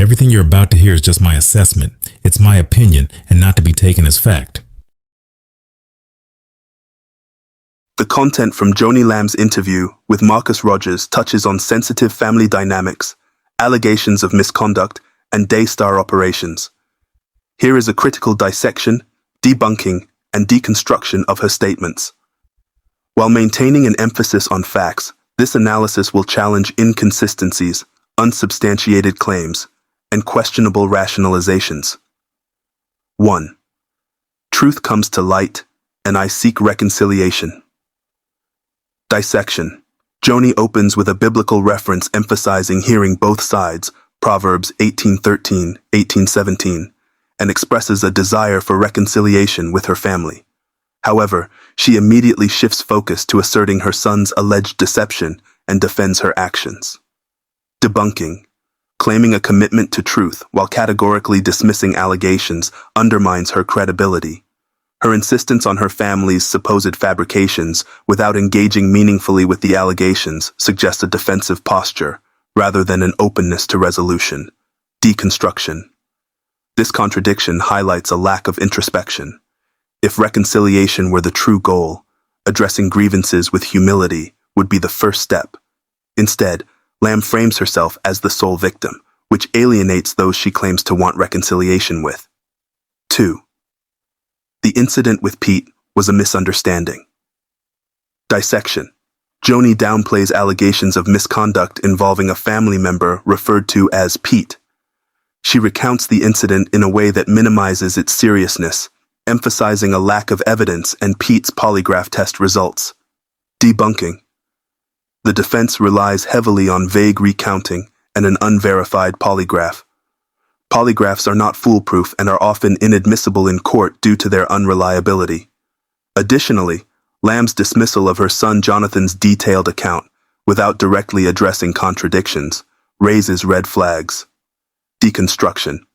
Everything you're about to hear is just my assessment. It's my opinion and not to be taken as fact. The content from Joni Lamb's interview with Marcus Rogers touches on sensitive family dynamics, allegations of misconduct, and Daystar operations. Here is a critical dissection, debunking, and deconstruction of her statements. While maintaining an emphasis on facts, this analysis will challenge inconsistencies, unsubstantiated claims, and questionable rationalizations. 1. Truth comes to light, and I seek reconciliation. Dissection. Joni opens with a biblical reference emphasizing hearing both sides, Proverbs 18:13, 18:17, and expresses a desire for reconciliation with her family. However, she immediately shifts focus to asserting her son's alleged deception and defends her actions. Debunking. Claiming a commitment to truth while categorically dismissing allegations undermines her credibility. Her insistence on her family's supposed fabrications without engaging meaningfully with the allegations suggests a defensive posture rather than an openness to resolution. Deconstruction. This contradiction highlights a lack of introspection. If reconciliation were the true goal, addressing grievances with humility would be the first step. Instead, Lamb frames herself as the sole victim, which alienates those she claims to want reconciliation with. 2. The incident with Pete was a misunderstanding. Dissection. Joni downplays allegations of misconduct involving a family member referred to as Pete. She recounts the incident in a way that minimizes its seriousness, emphasizing a lack of evidence and Pete's polygraph test results. Debunking. The defense relies heavily on vague recounting and an unverified polygraph. Polygraphs are not foolproof and are often inadmissible in court due to their unreliability. Additionally, Lamb's dismissal of her son Jonathan's detailed account, without directly addressing contradictions, raises red flags. Deconstruction.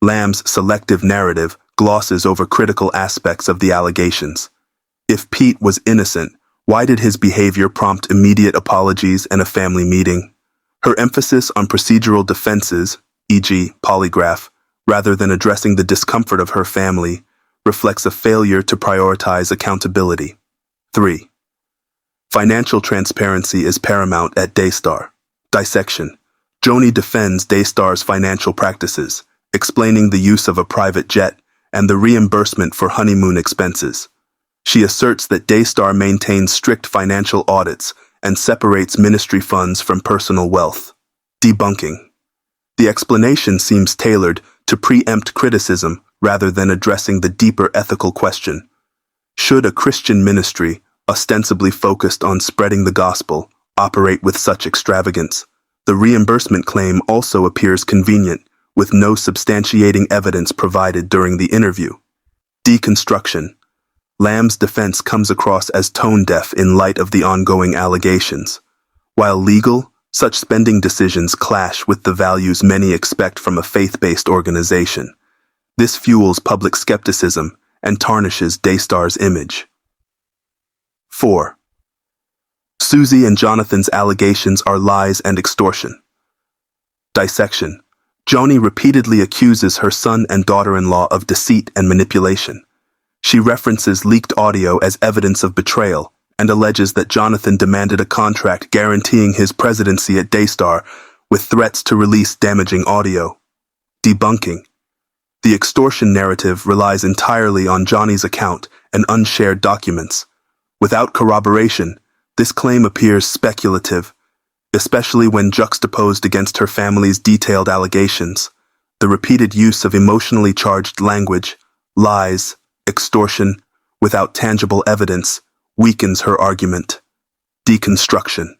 Lamb's selective narrative glosses over critical aspects of the allegations. If Pete was innocent, why did his behavior prompt immediate apologies and a family meeting? Her emphasis on procedural defenses, e.g., polygraph, rather than addressing the discomfort of her family, reflects a failure to prioritize accountability. 3. Financial transparency is paramount at Daystar. Dissection. Joni defends Daystar's financial practices, explaining the use of a private jet and the reimbursement for honeymoon expenses. She asserts that Daystar maintains strict financial audits and separates ministry funds from personal wealth. Debunking. The explanation seems tailored to preempt criticism rather than addressing the deeper ethical question. Should a Christian ministry, ostensibly focused on spreading the gospel, operate with such extravagance? The reimbursement claim also appears convenient, with no substantiating evidence provided during the interview. Deconstruction. Lamb's defense comes across as tone-deaf in light of the ongoing allegations. While legal, such spending decisions clash with the values many expect from a faith-based organization. This fuels public skepticism and tarnishes Daystar's image. 4. Suzy and Jonathan's allegations are lies and extortion. Dissection. Joni repeatedly accuses her son and daughter-in-law of deceit and manipulation. She references leaked audio as evidence of betrayal and alleges that Jonathan demanded a contract guaranteeing his presidency at Daystar with threats to release damaging audio. Debunking. The extortion narrative relies entirely on Joni's account and unshared documents. Without corroboration, this claim appears speculative, especially when juxtaposed against her family's detailed allegations. The repeated use of emotionally charged language, lies, extortion, without tangible evidence, weakens her argument. Deconstruction.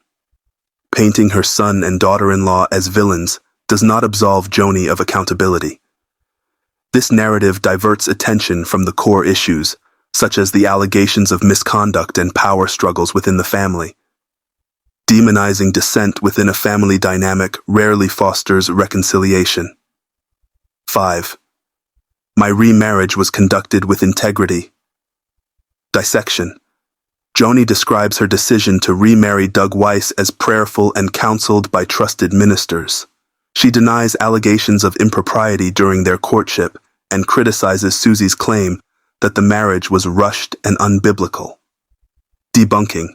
Painting her son and daughter-in-law as villains does not absolve Joni of accountability. This narrative diverts attention from the core issues, such as the allegations of misconduct and power struggles within the family. Demonizing dissent within a family dynamic rarely fosters reconciliation. 5. My remarriage was conducted with integrity. Dissection. Joni describes her decision to remarry Doug Weiss as prayerful and counseled by trusted ministers. She denies allegations of impropriety during their courtship and criticizes Suzy's claim that the marriage was rushed and unbiblical. Debunking.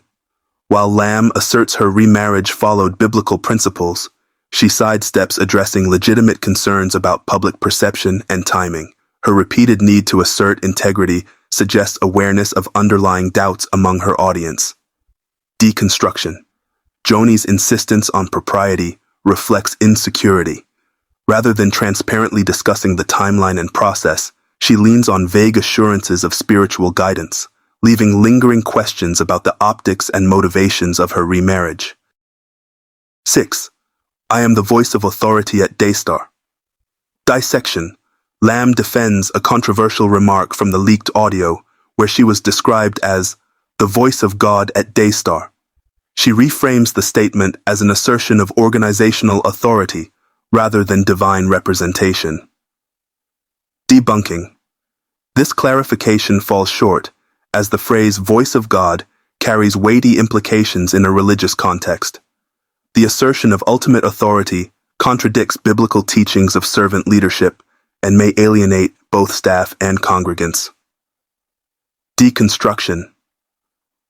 While Lamb asserts her remarriage followed biblical principles, she sidesteps addressing legitimate concerns about public perception and timing. Her repeated need to assert integrity suggests awareness of underlying doubts among her audience. Deconstruction. Joni's insistence on propriety reflects insecurity. Rather than transparently discussing the timeline and process, she leans on vague assurances of spiritual guidance, leaving lingering questions about the optics and motivations of her remarriage. 6. I am the voice of authority at Daystar. Dissection. Lamb defends a controversial remark from the leaked audio where she was described as the voice of God at Daystar. She reframes the statement as an assertion of organizational authority rather than divine representation. Debunking. This clarification falls short, as the phrase voice of God carries weighty implications in a religious context. The assertion of ultimate authority contradicts biblical teachings of servant leadership and may alienate both staff and congregants. Deconstruction.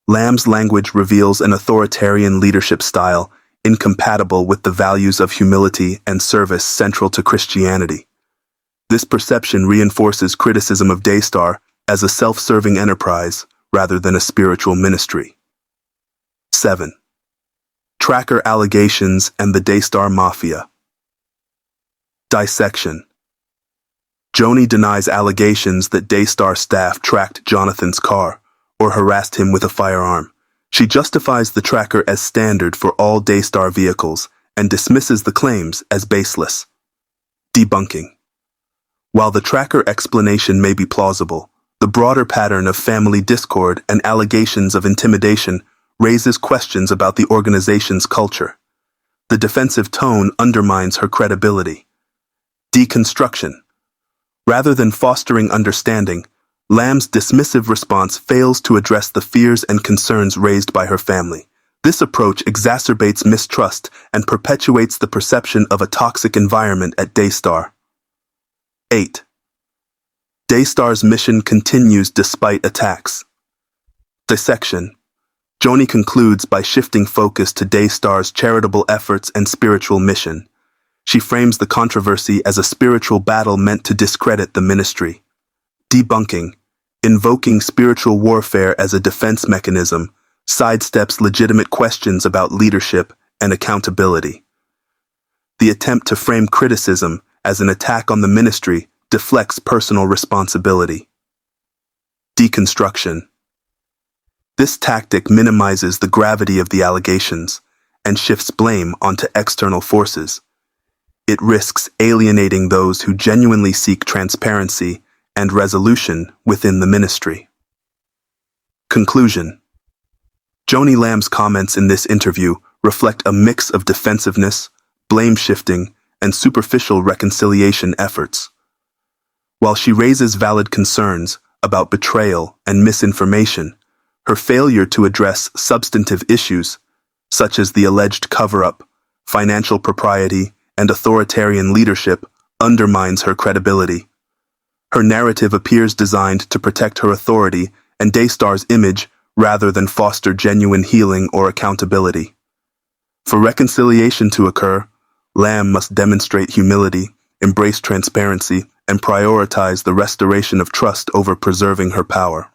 Lamb's language reveals an authoritarian leadership style incompatible with the values of humility and service central to Christianity. This perception reinforces criticism of Daystar as a self-serving enterprise rather than a spiritual ministry. 7. Tracker allegations and the Daystar Mafia. Dissection. Joni denies allegations that Daystar staff tracked Jonathan's car or harassed him with a firearm. She justifies the tracker as standard for all Daystar vehicles and dismisses the claims as baseless. Debunking. While the tracker explanation may be plausible, the broader pattern of family discord and allegations of intimidation raises questions about the organization's culture. The defensive tone undermines her credibility. Deconstruction. Rather than fostering understanding, Lamb's dismissive response fails to address the fears and concerns raised by her family. This approach exacerbates mistrust and perpetuates the perception of a toxic environment at Daystar. 8. Daystar's mission continues despite attacks. Dissection. Joni concludes by shifting focus to Daystar's charitable efforts and spiritual mission. She frames the controversy as a spiritual battle meant to discredit the ministry. Debunking. Invoking spiritual warfare as a defense mechanism sidesteps legitimate questions about leadership and accountability. The attempt to frame criticism as an attack on the ministry deflects personal responsibility. Deconstruction. This tactic minimizes the gravity of the allegations and shifts blame onto external forces. It risks alienating those who genuinely seek transparency and resolution within the ministry. Conclusion. Joni Lamb's comments in this interview reflect a mix of defensiveness, blame-shifting, and superficial reconciliation efforts. While she raises valid concerns about betrayal and misinformation, her failure to address substantive issues, such as the alleged cover-up, financial propriety, and authoritarian leadership, undermines her credibility. Her narrative appears designed to protect her authority and Daystar's image rather than foster genuine healing or accountability. For reconciliation to occur, Lamb must demonstrate humility, embrace transparency, and prioritize the restoration of trust over preserving her power.